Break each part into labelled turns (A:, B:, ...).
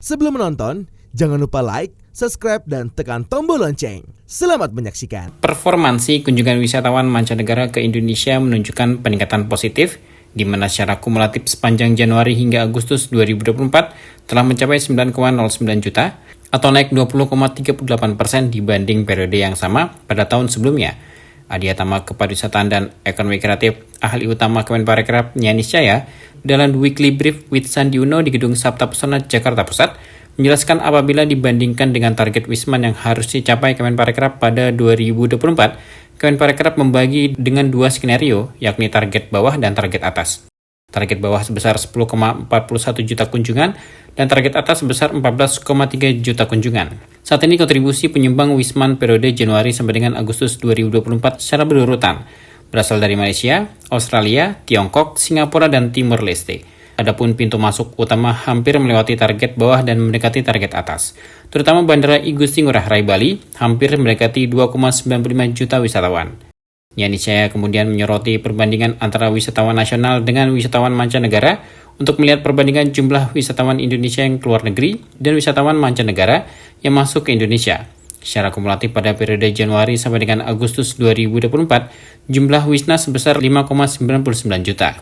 A: Sebelum menonton, jangan lupa like, subscribe, dan tekan tombol lonceng. Selamat menyaksikan.
B: Performansi kunjungan wisatawan mancanegara ke Indonesia menunjukkan peningkatan positif, di mana secara kumulatif sepanjang Januari hingga Agustus 2024 telah mencapai 9,09 juta, atau naik 20,38% dibanding periode yang sama pada tahun sebelumnya. Adiatama Kepariwisataan dan Ekonomi Kreatif, ahli utama Kemenparekraf Nyaniscaya, dalam Weekly Brief with Sandi Uno di Gedung Sabta Pesona, Jakarta Pusat, menjelaskan apabila dibandingkan dengan target Wisman yang harus dicapai Kemenparekraf pada 2024, Kemenparekraf membagi dengan dua skenario, yakni target bawah dan target atas. Target bawah sebesar 10,41 juta kunjungan dan target atas sebesar 14,3 juta kunjungan. Saat ini kontribusi penyumbang Wisman periode Januari sampai dengan Agustus 2024 secara berurutan berasal dari Malaysia, Australia, Tiongkok, Singapura, dan Timor Leste. Adapun pintu masuk utama hampir melewati target bawah dan mendekati target atas. Terutama Bandara I Gusti Ngurah Rai Bali hampir mendekati 2,95 juta wisatawan. Nyaniscaya kemudian menyoroti perbandingan antara wisatawan nasional dengan wisatawan mancanegara untuk melihat perbandingan jumlah wisatawan Indonesia yang keluar negeri dan wisatawan mancanegara yang masuk ke Indonesia. Secara kumulatif pada periode Januari sampai dengan Agustus 2024, jumlah Wisnas sebesar 5,99 juta.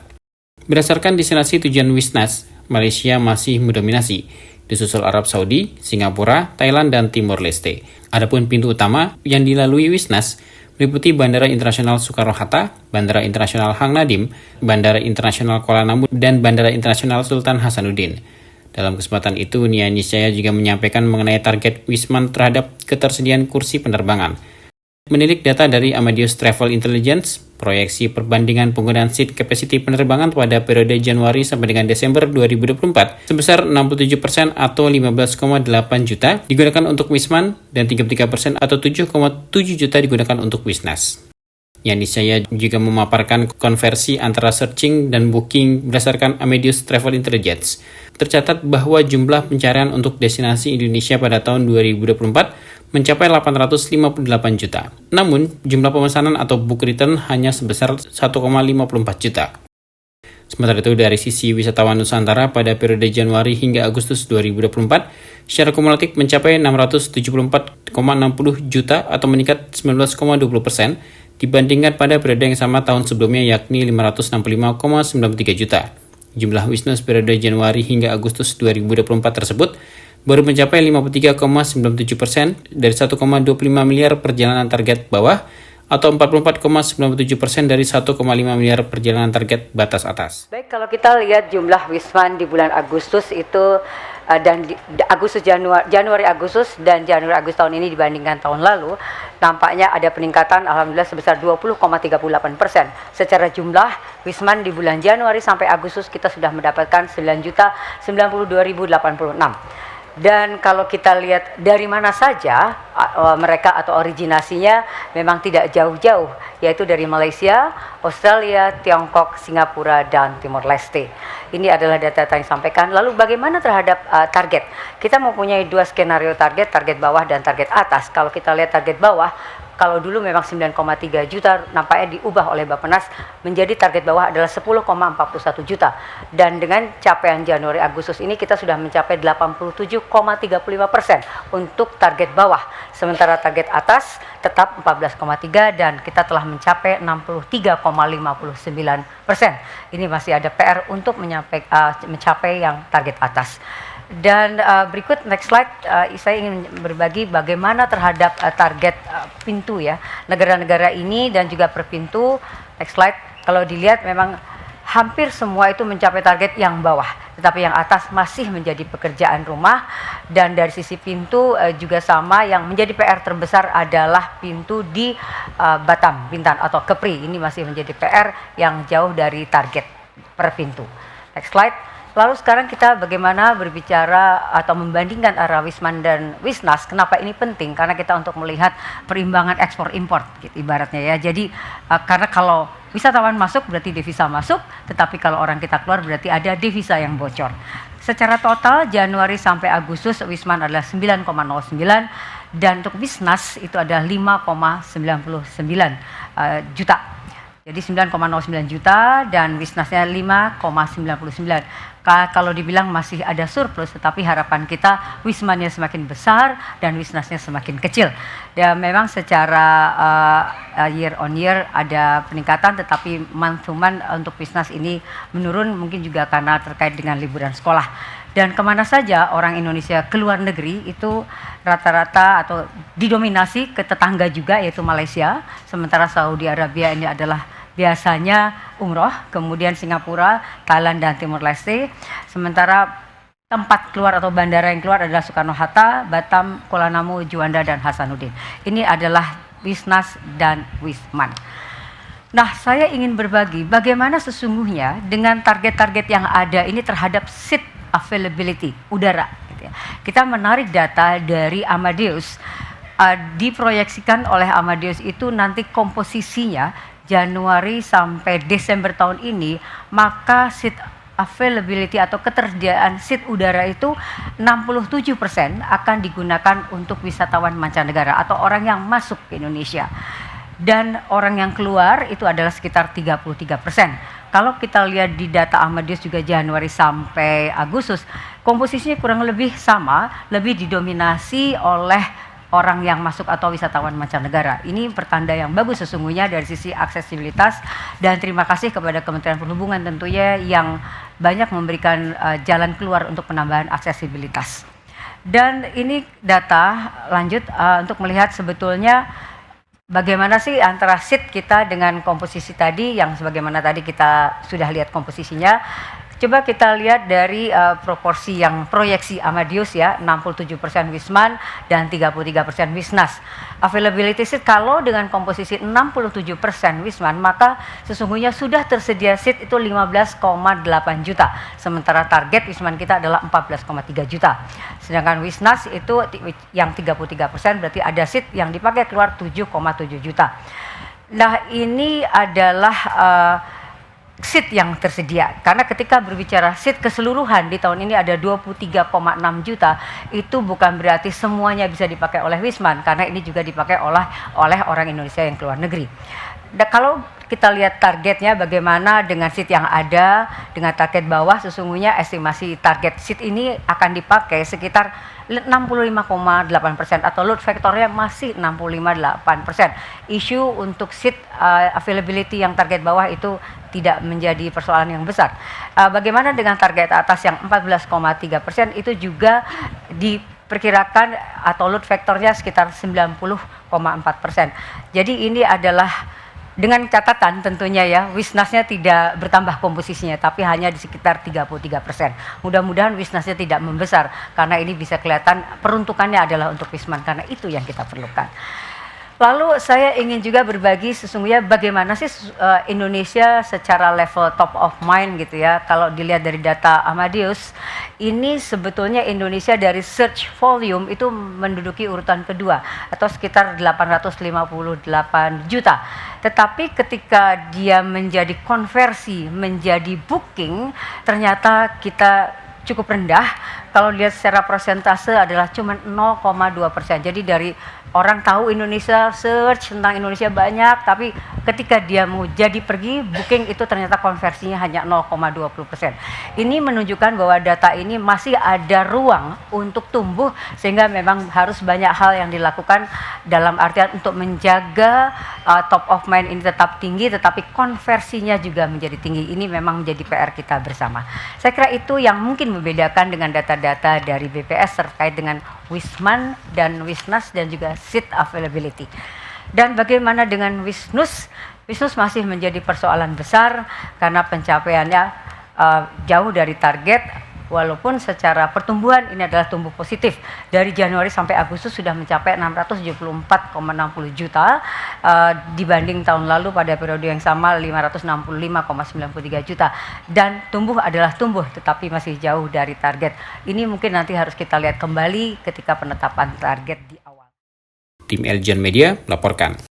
B: Berdasarkan destinasi tujuan Wisnas, Malaysia masih mendominasi, disusul Arab Saudi, Singapura, Thailand, dan Timor Leste. Adapun pintu utama yang dilalui Wisnas meliputi Bandara Internasional Soekarno-Hatta, Bandara Internasional Hang Nadiem, Bandara Internasional Kuala Namu, dan Bandara Internasional Sultan Hasanuddin. Dalam kesempatan itu, Nyaniscaya juga menyampaikan mengenai target Wisman terhadap ketersediaan kursi penerbangan. Menilik data dari Amadeus Travel Intelligence, proyeksi perbandingan penggunaan seat capacity penerbangan pada periode Januari sampai dengan Desember 2024 sebesar 67% atau 15,8 juta digunakan untuk Wisman dan 33% atau 7,7 juta digunakan untuk Wisnas. Nyaniscaya juga memaparkan konversi antara searching dan booking berdasarkan Amadeus Travel Intelligence. Tercatat bahwa jumlah pencarian untuk destinasi Indonesia pada tahun 2024 mencapai 858 juta. Namun, jumlah pemesanan atau book return hanya sebesar 1,54 juta. Sementara itu, dari sisi wisatawan Nusantara pada periode Januari hingga Agustus 2024, secara kumulatif mencapai 674,60 juta atau meningkat 19,20% dibandingkan pada periode yang sama tahun sebelumnya, yakni 565,93 juta. Jumlah Wisnas periode Januari hingga Agustus 2024 tersebut baru mencapai 53,97% dari 1,25 miliar perjalanan target bawah atau 44,97% dari 1,5 miliar perjalanan target batas atas.
C: Baik, kalau kita lihat jumlah Wisman di bulan Agustus itu dan Januari Agustus tahun ini dibandingkan tahun lalu, nampaknya ada peningkatan alhamdulillah sebesar 20,38%. Secara jumlah Wisman di bulan Januari sampai Agustus kita sudah mendapatkan 9.092.086. Dan kalau kita lihat dari mana saja mereka atau originasinya memang tidak jauh-jauh, yaitu dari Malaysia, Australia, Tiongkok, Singapura, dan Timor Leste. Ini adalah data yang disampaikan. Lalu bagaimana terhadap target? Kita mempunyai dua skenario target bawah dan target atas. Kalau kita lihat target bawah, kalau dulu memang 9,3 juta, nampaknya diubah oleh Bappenas menjadi target bawah adalah 10,41 juta. Dan dengan capaian Januari Agustus ini kita sudah mencapai 87,35% untuk target bawah. Sementara target atas tetap 14,3 dan kita telah mencapai 63,59%. Ini masih ada PR untuk mencapai yang target atas. Dan berikut next slide, saya ingin berbagi bagaimana terhadap target pintu ya negara-negara ini dan juga per pintu. Next slide, kalau dilihat memang hampir semua itu mencapai target yang bawah, tetapi yang atas masih menjadi pekerjaan rumah. Dan dari sisi pintu juga sama, yang menjadi PR terbesar adalah pintu di Batam, Bintan atau Kepri. Ini masih menjadi PR yang jauh dari target per pintu. Next slide. Lalu sekarang kita bagaimana berbicara atau membandingkan antara Wisman dan Wisnas. Kenapa ini penting? Karena kita untuk melihat perimbangan ekspor impor gitu, ibaratnya ya. Jadi karena kalau wisatawan masuk berarti devisa masuk, tetapi kalau orang kita keluar berarti ada devisa yang bocor. Secara total Januari sampai Agustus Wisman adalah 9,09 dan untuk Wisnas itu adalah 5,99 juta. Jadi 9,09 juta dan Wisnasnya 5,99. Kalau dibilang masih ada surplus, tetapi harapan kita Wismannya semakin besar dan Wisnasnya semakin kecil. Dan memang secara year on year ada peningkatan, tetapi month to month untuk Wisnas ini menurun, mungkin juga karena terkait dengan liburan sekolah. Dan kemana saja orang Indonesia ke luar negeri itu rata-rata atau didominasi ke tetangga juga, yaitu Malaysia. Sementara Saudi Arabia ini adalah biasanya umroh, kemudian Singapura, Thailand, dan Timur Leste. Sementara tempat keluar atau bandara yang keluar adalah Soekarno-Hatta, Batam, Kuala Namu, Juanda, dan Hasanuddin. Ini adalah Wisnas dan Wisman. Nah, saya ingin berbagi bagaimana sesungguhnya dengan target-target yang ada ini terhadap seat availability udara. Gitu ya. Kita menarik data dari Amadeus, diproyeksikan oleh Amadeus itu nanti komposisinya Januari sampai Desember tahun ini, maka seat availability atau ketersediaan seat udara itu 67% akan digunakan untuk wisatawan mancanegara atau orang yang masuk ke Indonesia. Dan orang yang keluar itu adalah sekitar 33%. Kalau kita lihat di data Amadeus juga Januari sampai Agustus, komposisinya kurang lebih sama, lebih didominasi oleh orang yang masuk atau wisatawan mancanegara. Ini pertanda yang bagus sesungguhnya dari sisi aksesibilitas, dan terima kasih kepada Kementerian Perhubungan tentunya yang banyak memberikan jalan keluar untuk penambahan aksesibilitas. Dan ini data lanjut untuk melihat sebetulnya bagaimana sih antara seat kita dengan komposisi tadi yang sebagaimana tadi kita sudah lihat komposisinya. Coba kita lihat dari proporsi yang proyeksi Amadeus ya, 67% Wisman dan 33% Wisnas. Availability seat kalau dengan komposisi 67% Wisman, maka sesungguhnya sudah tersedia seat itu 15,8 juta. Sementara target Wisman kita adalah 14,3 juta. Sedangkan Wisnas itu yang 33% berarti ada seat yang dipakai keluar 7,7 juta. Nah, ini adalah seat yang tersedia, karena ketika berbicara seat keseluruhan di tahun ini ada 23,6 juta, itu bukan berarti semuanya bisa dipakai oleh Wisman, karena ini juga dipakai oleh orang Indonesia yang keluar negeri. Dan kalau kita lihat targetnya bagaimana dengan seat yang ada dengan target bawah, sesungguhnya estimasi target seat ini akan dipakai sekitar 65,8% atau load factornya masih 65,8%. Isu untuk seat availability yang target bawah itu tidak menjadi persoalan yang besar. Bagaimana dengan target atas yang 14,3%, itu juga diperkirakan atau load factornya sekitar 90,4%. Jadi ini adalah dengan catatan tentunya ya, Wisnasnya tidak bertambah komposisinya, tapi hanya di sekitar 33%. Mudah-mudahan Wisnasnya tidak membesar, karena ini bisa kelihatan peruntukannya adalah untuk Wisman, karena itu yang kita perlukan. Lalu saya ingin juga berbagi sesungguhnya bagaimana sih Indonesia secara level top of mind gitu ya. Kalau dilihat dari data Amadeus, ini sebetulnya Indonesia dari search volume itu menduduki urutan kedua atau sekitar 858 juta. Tetapi ketika dia menjadi konversi, menjadi booking, ternyata kita cukup rendah. Kalau lihat secara persentase adalah cuma 0,2%. Jadi dari orang tahu Indonesia, search tentang Indonesia banyak, tapi ketika dia mau jadi pergi, booking itu ternyata konversinya hanya 0,20%. Ini menunjukkan bahwa data ini masih ada ruang untuk tumbuh, sehingga memang harus banyak hal yang dilakukan dalam artian untuk menjaga top of mind ini tetap tinggi, tetapi konversinya juga menjadi tinggi. Ini memang menjadi PR kita bersama. Saya kira itu yang mungkin membedakan dengan data-data dari BPS terkait dengan Wisman dan Wisnas dan juga seat availability. Dan bagaimana dengan Wisnus? Wisnus masih menjadi persoalan besar karena pencapaiannya jauh dari target, walaupun secara pertumbuhan ini adalah tumbuh positif. Dari Januari sampai Agustus sudah mencapai 674,60 juta dibanding tahun lalu pada periode yang sama 565,93 juta. Dan tumbuh adalah tumbuh tetapi masih jauh dari target. Ini mungkin nanti harus kita lihat kembali ketika penetapan target di awal.
B: Tim Eljan Media melaporkan.